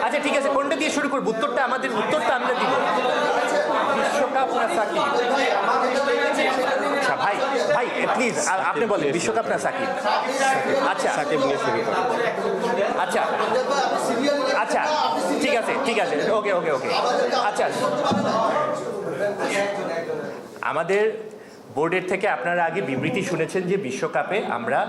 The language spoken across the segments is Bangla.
আচ্ছা ঠিক আছে, কোনটা দিয়ে শুরু করবো? উত্তরটা আমরা দিব। বিশ্বকাপ না সাকিব? আচ্ছা ভাই ভাই প্লিজ আপনি বলেন, বিশ্বকাপ না সাকিব? আচ্ছা সাকিব নিয়ে শুরু করুন। আচ্ছা আচ্ছা ঠিক আছে ওকে আচ্ছা, আমাদের বোর্ডের থেকে আপনারা আগে বিবৃতি শুনেছেন যে বিশ্বকাপে আমরা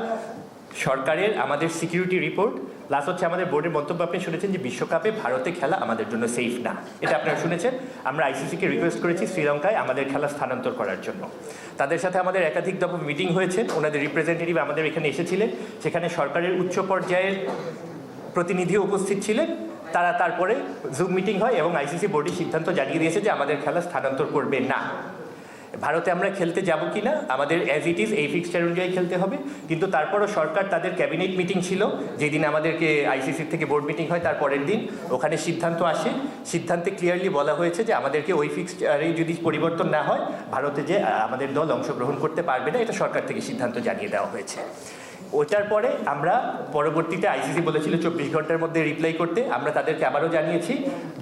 সরকারের আমাদের সিকিউরিটি রিপোর্ট প্লাস হচ্ছে আমাদের বোর্ডের মন্তব্য আপনি শুনেছেন যে বিশ্বকাপে ভারতে খেলা আমাদের জন্য সেফ না, এটা আপনারা শুনেছেন। আমরা আইসিসিকে রিকোয়েস্ট করেছি শ্রীলঙ্কায় আমাদের খেলা স্থানান্তর করার জন্য। তাদের সাথে আমাদের একাধিক দফা মিটিং হয়েছে, ওনাদের রিপ্রেজেন্টেটিভ আমাদের এখানে এসেছিলেন, সেখানে সরকারের উচ্চ পর্যায়ের প্রতিনিধিও উপস্থিত ছিলেন। তারা তারপরে জুম মিটিং হয় এবং আইসিসি বোর্ডের সিদ্ধান্ত জানিয়ে দিয়েছে যে আমাদের খেলা স্থানান্তর করবে না। ভারতে আমরা খেলতে যাব কি না আমাদের অ্যাজ ইট ইজ এই ফিক্সচার অনুযায়ী খেলতে হবে, কিন্তু তারপরও সরকার তাদের ক্যাবিনেট মিটিং ছিল যেদিন আমাদেরকে আইসিসির থেকে বোর্ড মিটিং হয় তার পরের দিন, ওখানে সিদ্ধান্ত আসে। সিদ্ধান্তে ক্লিয়ারলি বলা হয়েছে যে আমাদেরকে ওই ফিক্সচারে যদি পরিবর্তন না হয় ভারতে যে আমাদের দল অংশগ্রহণ করতে পারবে না, এটা সরকার থেকে সিদ্ধান্ত জানিয়ে দেওয়া হয়েছে। ওটার পরে আমরা পরবর্তীতে আইসিসি বলেছিল 24 ঘন্টার মধ্যে রিপ্লাই করতে, আমরা তাদেরকে আবারও জানিয়েছি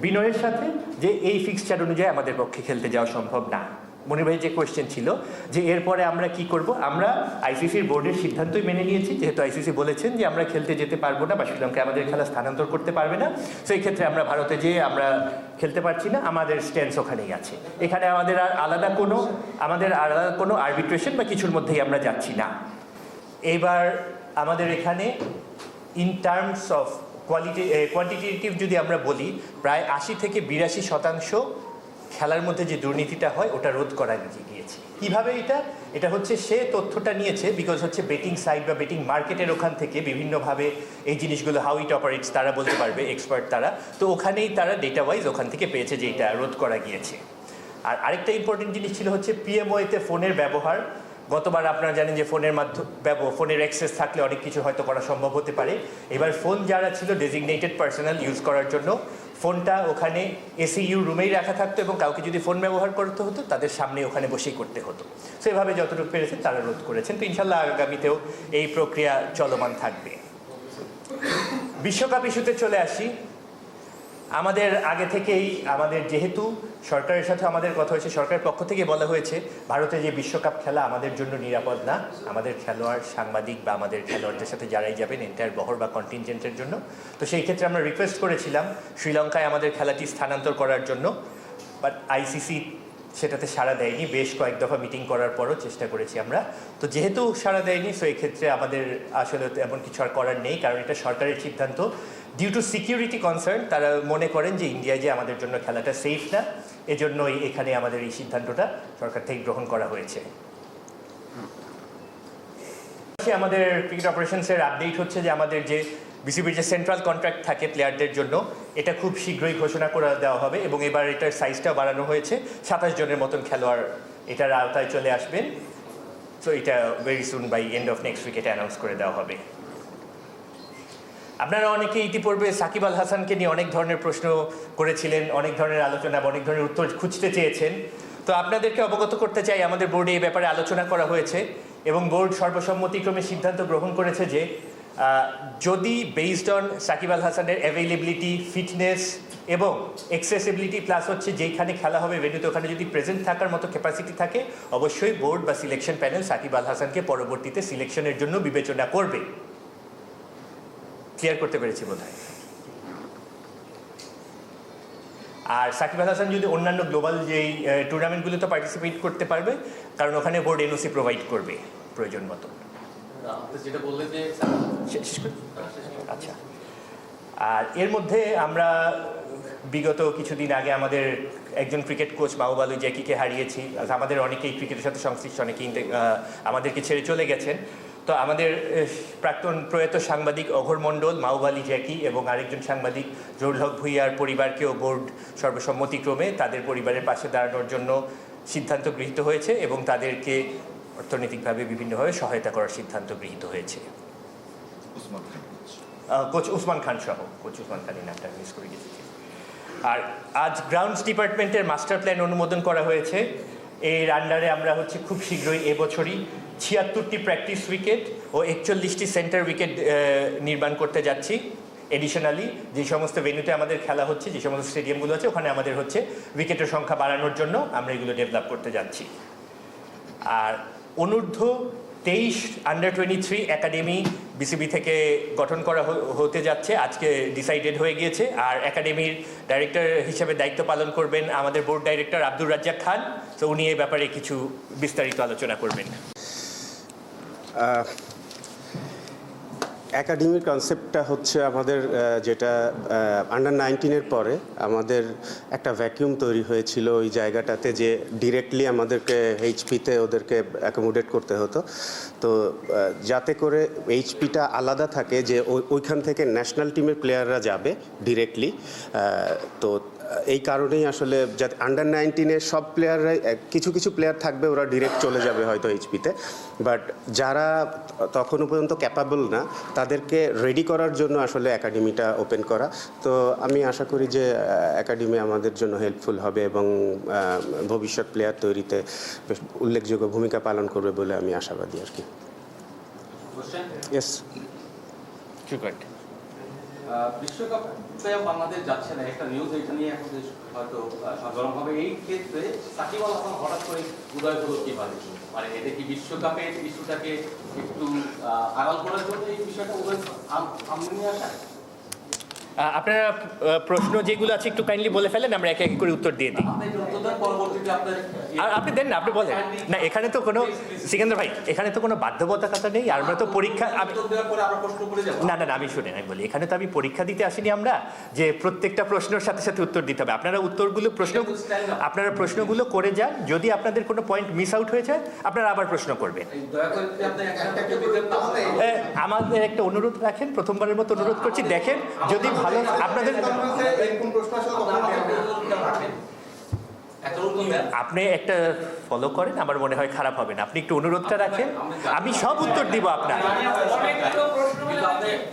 বিনয়ের সাথে যে এই ফিক্সচার অনুযায়ী আমাদের পক্ষে খেলতে যাওয়া সম্ভব না। মনির ভাই যে কোয়েশ্চেন ছিল যে এরপরে আমরা কি করব, আমরা আইসিসির বোর্ডের সিদ্ধান্তই মেনে নিয়েছি, যেহেতু আইসিসি বলেছেন যে আমরা খেলতে যেতে পারবো না বা শ্রীলঙ্কায় আমাদের খেলা স্থানান্তর করতে পারবে না, সেই ক্ষেত্রে আমরা ভারতে যেয়ে আমরা খেলতে পারছি না, আমাদের স্ট্যান্স ওখানেই আছে। এখানে আমাদের আর আলাদা কোনো আরবিট্রেশন বা কিছুর মধ্যেই আমরা যাচ্ছি না। এবার আমাদের এখানে ইন টার্মস অফ কোয়ান্টিটেটিভ যদি আমরা বলি, প্রায় 80 থেকে 82% খেলার মধ্যে যে দুর্নীতিটা হয় ওটা রোধ করা গিয়েছে। কীভাবে? এটা হচ্ছে সে তথ্যটা নিয়েছে বিকজ হচ্ছে বেটিং সাইট বা বেটিং মার্কেটের ওখান থেকে বিভিন্নভাবে এই জিনিসগুলো হাউ ইট অপারেটস তারা বলতে পারবে, এক্সপার্ট তারা, তো ওখানেই তারা ডেটা ওয়াইজ ওখান থেকে পেয়েছে যে এটা রোধ করা গিয়েছে। আর আরেকটা ইম্পর্টেন্ট জিনিস ছিল হচ্ছে পিএমওতে ফোনের ব্যবহার। গতবার আপনারা জানেন যে ফোনের অ্যাক্সেস থাকলে অনেক কিছু হয়তো করা সম্ভব হতে পারে। এবার ফোন যারা ছিল ডেজিগনেটেড পার্সোনাল ইউজ করার জন্য, ফোনটা ওখানে এসিইউ রুমেই রাখা থাকতো এবং কাউকে যদি ফোন ব্যবহার করতে হতো তাদের সামনে ওখানে বসেই করতে হতো। সো এভাবে যতটুকু পেরেছেন তারা রোধ করেছেন। তো ইনশাল্লাহ আগামীতেও এই প্রক্রিয়া চলমান থাকবে। বিশ্বকাপ ইস্যুতে চলে আসি। আমাদের আগে থেকেই যেহেতু সরকারের সাথে আমাদের কথা হয়েছে, সরকারের পক্ষ থেকে বলা হয়েছে ভারতে যে বিশ্বকাপ খেলা আমাদের জন্য নিরাপদ না, আমাদের খেলোয়াড়, সাংবাদিক বা আমাদের খেলোয়াড়দের সাথে যারাই যাবেন এন্টায়ার বহর বা কন্টিনজেন্টের জন্য। তো সেই ক্ষেত্রে আমরা রিকোয়েস্ট করেছিলাম শ্রীলঙ্কায় আমাদের খেলাটি স্থানান্তর করার জন্য, বাট আইসিসি সেটাতে সাড়া দেয়নি। বেশ কয়েক দফা মিটিং করার পরও চেষ্টা করেছি আমরা। তো যেহেতু সাড়া দেয়নি, সো এক্ষেত্রে আমাদের আসলে এমন কিছু আর করার নেই, কারণ এটা সরকারের সিদ্ধান্ত। ডিউ টু সিকিউরিটি কনসার্ন তারা মনে করেন যে ইন্ডিয়ায় যে আমাদের জন্য খেলাটা সেফ না, এজন্যই এখানে আমাদের এই সিদ্ধান্তটা সরকার থেকে গ্রহণ করা হয়েছে। আমাদের ক্রিকেট অপারেশনসের আপডেট হচ্ছে যে আমাদের যে বিসিবির যে সেন্ট্রাল কন্ট্রাক্ট থাকে প্লেয়ারদের জন্য, এটা খুব শীঘ্রই ঘোষণা করে দেওয়া হবে এবং এবার এটার সাইজটাও বাড়ানো হয়েছে। 27 জনের মতন খেলোয়াড় এটার আওতায় চলে আসবেন। সো এটা very soon by end of next week এটা অ্যানাউন্স করে দেওয়া হবে। আপনারা অনেকে ইতিপূর্বে সাকিব আল হাসানকে নিয়ে অনেক ধরনের প্রশ্ন করেছিলেন, অনেক ধরনের আলোচনা বা অনেক ধরনের উত্তর খুঁজতে চেয়েছেন। তো আপনাদেরকে অবগত করতে চাই আমাদের বোর্ডে এই ব্যাপারে আলোচনা করা হয়েছে এবং বোর্ড সর্বসম্মতিক্রমে সিদ্ধান্ত গ্রহণ করেছে যে যদি বেসড অন সাকিব আল হাসানের অ্যাভেইলেবিলিটি, ফিটনেস এবং অ্যাক্সেসিবিলিটি প্লাস হচ্ছে যেইখানে খেলা হবে ভেন্যুতে ওখানে যদি প্রেজেন্ট থাকার মতো ক্যাপাসিটি থাকে, অবশ্যই বোর্ড বা সিলেকশন প্যানেল সাকিব আল হাসানকে পরবর্তীতে সিলেকশনের জন্য বিবেচনা করবে। ক্লিয়ার করতে পেরেছি বোধহয়। আর সাকিব আল হাসান যদি অন্যান্য গ্লোবাল যেই টুর্নামেন্টগুলোতে পার্টিসিপেট করতে পারবে, কারণ ওখানে বোর্ড এনওসি প্রোভাইড করবে প্রয়োজন মতো। আচ্ছা, আর এর মধ্যে আমরা বিগত কিছুদিন আগে আমাদের একজন ক্রিকেট কোচ মাহবুব জ্যাকিকে হারিয়েছি। আমাদের অনেকেই ক্রিকেটের সাথে সংশ্লিষ্ট, অনেকেই আমাদেরকে ছেড়ে চলে গেছেন। তো আমাদের প্রাক্তন প্রয়াত সাংবাদিক অঘোর মণ্ডল, মাহবুব আলী জ্যাকি এবং আরেকজন সাংবাদিক জহুরুল হক ভূঁইয়ার পরিবারকেও বোর্ড সর্বসম্মতিক্রমে তাদের পরিবারের পাশে দাঁড়ানোর জন্য সিদ্ধান্ত গৃহীত হয়েছে এবং তাদেরকে অর্থনৈতিকভাবে বিভিন্নভাবে সহায়তা করার সিদ্ধান্ত গৃহীত হয়েছে। কোচ উসমান খান সহ, কোচ উসমান খানের নামটা মিস করে গেছি। আর আজ গ্রাউন্ডস ডিপার্টমেন্টের মাস্টার প্ল্যান অনুমোদন করা হয়েছে। এর আন্ডারে আমরা খুব শীঘ্রই এবছরই 76টি প্র্যাকটিস উইকেট ও 41টি সেন্টার উইকেট নির্মাণ করতে যাচ্ছি এডিশনালি যে সমস্ত ভেন্যুতে আমাদের খেলা হচ্ছে, যে সমস্ত স্টেডিয়ামগুলো আছে, ওখানে আমাদের হচ্ছে উইকেটের সংখ্যা বাড়ানোর জন্য আমরা এগুলো ডেভেলপ করতে যাচ্ছি। আর অনূর্ধ্ব 23 আন্ডার 23 একাডেমি বিসিবি থেকে গঠন করা হতে যাচ্ছে, আজকে ডিসাইডেড হয়ে গিয়েছে। আর একাডেমির ডাইরেক্টর হিসেবে দায়িত্ব পালন করবেন আমাদের বোর্ড ডাইরেক্টর আব্দুর রাজ্জাক খান। তো উনি এই ব্যাপারে কিছু বিস্তারিত আলোচনা করবেন। একাডেমির কনসেপ্টটা হচ্ছে আমাদের যেটা আন্ডার 19-এর পরে আমাদের একটা ভ্যাকিউম তৈরি হয়েছিল ওই জায়গাটাতে, যে ডিরেক্টলি আমাদেরকে এইচপিতে ওদেরকে অ্যাকোমোডেট করতে হতো। তো যাতে করে এইচপিটা আলাদা থাকে, যে ওইখান থেকে ন্যাশনাল টিমের প্লেয়াররা যাবে ডিরেক্টলি। তো এই কারণেই আসলে যাতে আন্ডার 19-এর সব প্লেয়াররাই, কিছু কিছু প্লেয়ার থাকবে ওরা ডিরেক্ট চলে যাবে হয়তো এইচপিতে, বাট যারা তখনও পর্যন্ত ক্যাপাবল না তাদেরকে রেডি করার জন্য আসলে একাডেমিটা ওপেন করা। তো আমি আশা করি যে একাডেমি আমাদের জন্য হেল্পফুল হবে এবং ভবিষ্যৎ প্লেয়ার তৈরিতে বেশ উল্লেখযোগ্য ভূমিকা পালন করবে বলে আমি আশাবাদী আর কি। ইয়েস, বিশ্বকাপে বাংলাদেশ যাচ্ছে না, একটা নিউজ এটা নিয়ে এখন হয়তো গরম হবে। এই ক্ষেত্রে সাকিব আল হাসান হঠাৎ করে উদয় হলো কিভাবে? মানে এটা কি বিশ্বকাপের ইস্যুটাকে একটু আড়াল করার জন্য এই বিষয়টা উদয় সামনে নিয়ে আসা? আপনারা প্রশ্ন যেগুলো আছে একটু কাইন্ডলি বলে ফেলেন, আমরা একে একে করে উত্তর দিয়ে দিই। আপনি দেন না, আপনি বলেন না। এখানে তো কোনো সিকান্দার ভাই, এখানে তো কোনো বাধ্যবাধকতা নেই। আমরা তো পরীক্ষা, না না না, আমি শুনেন, আমি বলি এখানে তো আমি পরীক্ষা দিতে আসিনি আমরা যে প্রত্যেকটা প্রশ্নের সাথে সাথে উত্তর দিতে হবে। আপনারা উত্তরগুলো আপনারা প্রশ্নগুলো করে যান। যদি আপনাদের কোনো পয়েন্ট মিস আউট হয়েছে আপনারা আবার প্রশ্ন করবেন। আমাদের একটা অনুরোধ রাখেন, প্রথমবারের মতো অনুরোধ করছি, দেখেন যদি ভালো আপনাদের আপনি একটা ফলো করেন, আমার মনে হয় খারাপ হবে না। আপনি একটু অনুরোধটা রাখেন, আমি সব উত্তর দিব আপনার।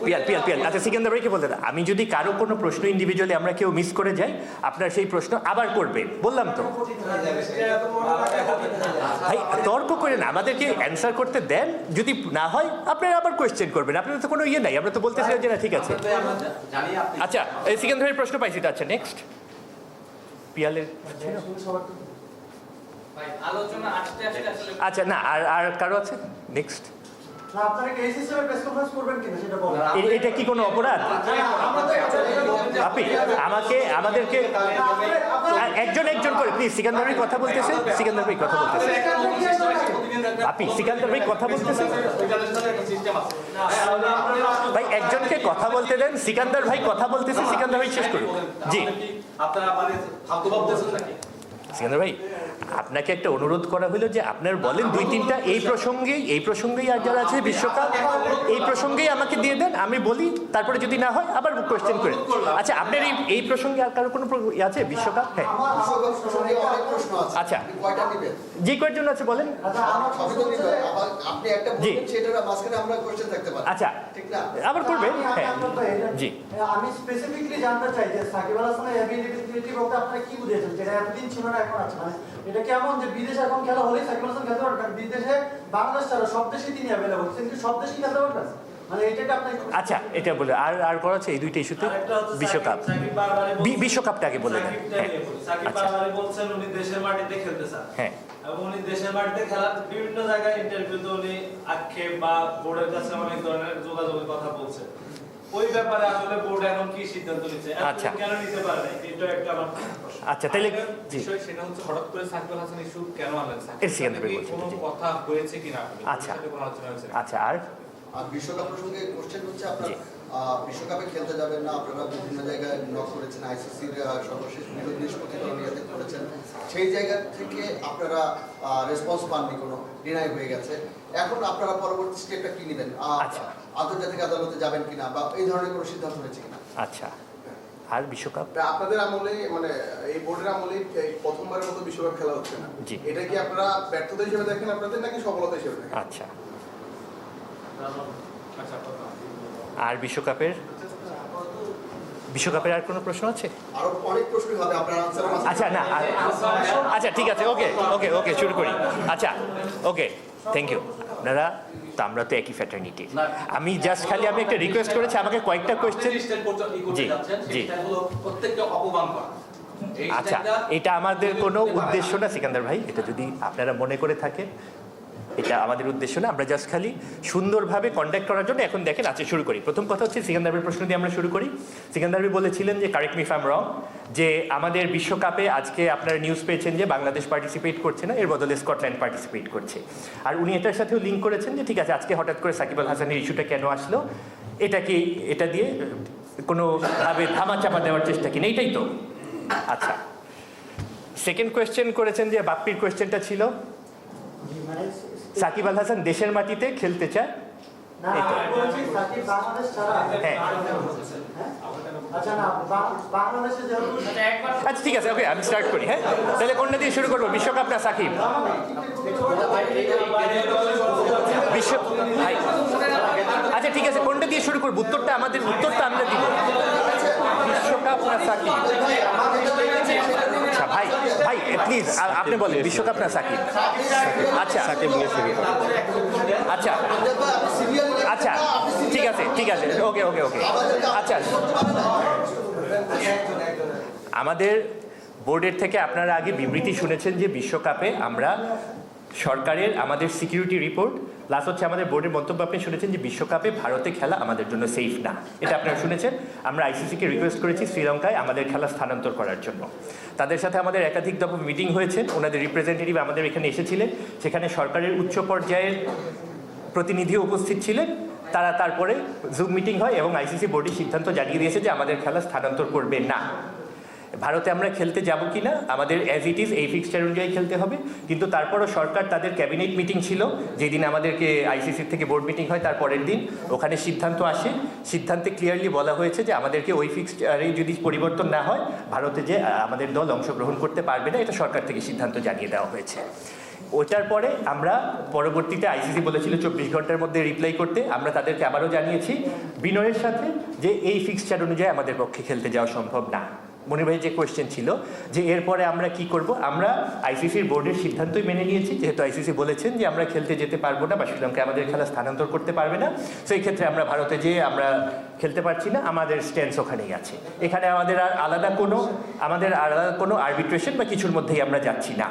পিয়াল আচ্ছা, সিকান্দার ভাইকে বলতে না, আমি যদি কারো কোনো প্রশ্ন ইন্ডিভিজুয়ালি আমরা কেউ মিস করে যাই, আপনার সেই প্রশ্ন আবার করবে, বললাম তো ভাই। তর্ক করেন, আমাদেরকে অ্যান্সার করতে দেন। যদি না হয় আপনারা আবার কোয়েশ্চেন করবেন। আপনাদের তো কোনো ইয়ে নাই, আমরা তো বলতেছিলাম যে না ঠিক আছে। আচ্ছা, এই সিকান্দার ভাইয়ের প্রশ্ন পাইছি তো। আচ্ছা, নেক্সট আচ্ছা, না আর কারো আছে? নেক্সট, এটা কি কোনো অপরাধ? আপনি আমাদেরকে একজন একজন করে প্লিজ। সিকান্দার ভাই কথা বলতেছে, সিকান্দার ভাই কথা বলতেছে, আপনি সিকান্দার ভাই কথা বলতেছে ভাই, একজনকে কথা বলতে দেন। সিকান্দার ভাই কথা বলতেছে, সিকান্দার ভাই শেষ করুন। জি, সিকান্দার ভাই, আপনাকে একটা অনুরোধ করা হলো যে আপনার বলেন দুই তিনটা এই প্রসঙ্গেই আর যারা আছে বিশ্বকাপ, এই প্রসঙ্গেই আমাকে দিয়ে দেন, আমি বলি, তারপরে যদি না হয় আবার কোয়েশ্চেন করেন। আচ্ছা, আপনার এই প্রসঙ্গে আর কারো কোনো আছে বিশ্বকাপ? হ্যাঁ, আচ্ছা, যে কয়েকজন আছে বলেন। জি, আচ্ছা, আবার করবেন। হ্যাঁ, জি, আমি স্পেসিফিকলি জানতে চাই যে সাকিব আল হাসানের অ্যাবিলিটি বলতে আপনারা কি বুঝেছেন, যেটা এতদিন ছিল না এখন আছে। মানে এটা কেমন যে বিদেশে এখন খেলা হলেই সাকিব আল হাসান খেলতে পারবেন? বিদেশে বাংলাদেশ ছাড়া সব দেশেই তিনি অ্যাভেলেবল, কিন্তু সব দেশেই খেলতে পারবেন? মানে এটাকে আপনি আচ্ছা, এটা বলে আর করা আছে এই দুইটা ইস্যুতে। বিশ্বকাপটা আগে বলে দেন। সাকিব বারবারই বলছেন উনি দেশের মাটিতে খেলতে চান। হ্যাঁ, এবং উনি দেশের মাটিতে খেলার বিভিন্ন জায়গায় ইন্টারভিউতে উনি আক্ষেপ বা বোর্ডের কাছে অনেক ধরনের যোগাযোগের কথা বলছেন। ওই ব্যাপারে আসলে বোর্ড এখন কি সিদ্ধান্ত নিচ্ছে, আচ্ছা কেন নিতে পারে না, এটা একটা আমার প্রশ্ন। আচ্ছা, তাহলে বিষয় সেটা হচ্ছে হঠাৎ করে সাকিব আল হাসান ইস্যু কেন আনলেন? কোনো জি, কথা হয়েছে কিনা? আচ্ছা কোনো আলোচনা হয়েছে? আচ্ছা, আর বিশ্বকাপ প্রসঙ্গে কোশ্চেন হচ্ছে, আপনারা বিশ্বকাপে খেলতে যাবেন না, আপনারা বিভিন্ন জায়গায় নক করেছেন, আইসিসির সর্বশেষ নিষ্পত্তিকরণ ইয়াতে করেছেন, সেই জায়গা থেকে আপনারা রেসপন্স পাননি, কোনো ডিনাই হয়ে গেছে। এখন আপনারা পরবর্তী স্টেপটা কি নেবেন? আন্তর্জাতিক আদালতে যাবেন কিনা, বা এই ধরনের কোনো সিদ্ধান্ত হয়েছে কিনা? আচ্ছা, আর বিশ্বকাপ আপনাদের আমলে, মানে এই বোর্ডের আমলে প্রথমবারের মতো বিশ্বকাপ খেলা হচ্ছে না, এটা কি আপনারা ব্যর্থতা হিসেবে দেখেন আপনাদের, নাকি সফলতা হিসেবে দেখেন? আচ্ছা, আর বিশ্বকাপের আর কোনো প্রশ্ন আছে? আরো অনেক প্রশ্ন হবে, আপনার আনসার। আচ্ছা, না, আচ্ছা ঠিক আছে, ওকে শুরু করি। আচ্ছা, ওকে, থ্যাংক ইউ। আপনারা তো আমরা তো একই ফ্যাটার্নিটি। আমি জাস্ট খালি আমি একটা রিকোয়েস্ট করেছি, আমাকে কয়েকটা কোয়েশ্চেন। জি জি আচ্ছা, এটা আমাদের কোনো উদ্দেশ্য না সিকান্দার ভাই, এটা যদি আপনারা মনে করে থাকেন এটা আমাদের উদ্দেশ্য না, আমরা জাস্ট খালি সুন্দরভাবে কন্ডাক্ট করার জন্য। এখন দেখেন, আচ্ছা শুরু করি। প্রথম কথা হচ্ছে সিকান্দার ভাইয়ের প্রশ্ন দিয়ে আমরা শুরু করি। সিকান্দার ভাই বলেছিলেন যে, correct me if I am রং, যে আমাদের বিশ্বকাপে আজকে আপনারা নিউজ পেয়েছেন যে বাংলাদেশ পার্টিসিপেট করছে না, এর বদলে স্কটল্যান্ড পার্টিসিপেট করছে। আর উনি এটার সাথেও লিঙ্ক করেছেন যে ঠিক আছে, আজকে হঠাৎ করে সাকিব আল হাসানের ইস্যুটা কেন আসলো, এটা কি এটা দিয়ে কোনোভাবে ধামাচাপা দেওয়ার চেষ্টা কিনা, এইটাই তো। আচ্ছা, সেকেন্ড কোয়েশ্চেন করেছেন যে বাপ্পির কোয়েশ্চেনটা ছিল সাকিব আল হাসান দেশের মাটিতে খেলতে চায়। না, আমি বলছি সাকিব বাংলাদেশ ছাড়া। হ্যাঁ আচ্ছা, না বাংলাদেশে যেহেতু আচ্ছা ঠিক আছে, ওকে আমি স্টার্ট করি। হ্যাঁ, তাহলে কোনটা দিয়ে শুরু করবো, বিশ্বকাপ না সাকিব? বিশ্ব ভাই, আচ্ছা ঠিক আছে, কোনটা দিয়ে শুরু করবো? উত্তরটা আমাদের, উত্তরটা আমরা দিব। বিশ্বকাপ না সাকিব? আচ্ছা ভাই, ভাই প্লিজ আপনি বলেন বিশ্বকাপ না সাকিব? আচ্ছা সাকিব নিয়ে শুরু করো। আচ্ছা আচ্ছা ঠিক আছে ঠিক আছে, ওকে ওকে ওকে। আচ্ছা, আমাদের বোর্ডের থেকে আপনারা আগে বিবৃতি শুনেছেন যে বিশ্বকাপে আমরা সরকারের আমাদের সিকিউরিটি রিপোর্ট প্লাস হচ্ছে আমাদের বোর্ডের মন্তব্য আপনি শুনেছেন যে বিশ্বকাপে ভারতে খেলা আমাদের জন্য সেফ না, এটা আপনারা শুনেছেন। আমরা আইসিসিকে রিকোয়েস্ট করেছি শ্রীলঙ্কায় আমাদের খেলা স্থানান্তর করার জন্য। তাদের সাথে আমাদের একাধিক দফা মিটিং হয়েছে, ওনাদের রিপ্রেজেন্টেটিভ আমাদের এখানে এসেছিলেন, সেখানে সরকারের উচ্চ পর্যায়ের প্রতিনিধিও উপস্থিত ছিলেন। তারা তারপরে জুম মিটিং হয় এবং আইসিসি বোর্ডের সিদ্ধান্ত জানিয়ে দিয়েছে যে আমাদের খেলা স্থানান্তর করবে না। ভারতে আমরা খেলতে যাব কি না আমাদের অ্যাজ ইট ইজ এই ফিক্সচার অনুযায়ী খেলতে হবে, কিন্তু তারপরও সরকার তাদের ক্যাবিনেট মিটিং ছিল যেদিন আমাদেরকে আইসিসির থেকে বোর্ড মিটিং হয় তার পরের দিন, ওখানে সিদ্ধান্ত আসে। সিদ্ধান্তে ক্লিয়ারলি বলা হয়েছে যে আমাদেরকে ওই ফিক্সচারে যদি পরিবর্তন না হয় ভারতে যে আমাদের দল অংশগ্রহণ করতে পারবে না, এটা সরকার থেকে সিদ্ধান্ত জানিয়ে দেওয়া হয়েছে। ওটার পরে আমরা পরবর্তীতে আইসিসি বলেছিল 24 ঘন্টার মধ্যে রিপ্লাই করতে, আমরা তাদেরকে আবারও জানিয়েছি বিনয়ের সাথে যে এই ফিক্সচার অনুযায়ী আমাদের পক্ষে খেলতে যাওয়া সম্ভব না। মনির ভাই যে কোয়েশ্চেন ছিল যে এরপরে আমরা কি করব, আমরা আইসিসির বোর্ডের সিদ্ধান্তই মেনে নিয়েছি, যেহেতু আইসিসি বলেছেন যে আমরা খেলতে যেতে পারবো না বা শ্রীলঙ্কায় আমাদের খেলা স্থানান্তর করতে পারবে না, সেই ক্ষেত্রে আমরা ভারতে যেয়ে আমরা খেলতে পারছি না, আমাদের স্ট্যান্স ওখানেই আছে। এখানে আমাদের আর আলাদা কোনো আরবিট্রেশন বা কিছুর মধ্যেই আমরা যাচ্ছি না।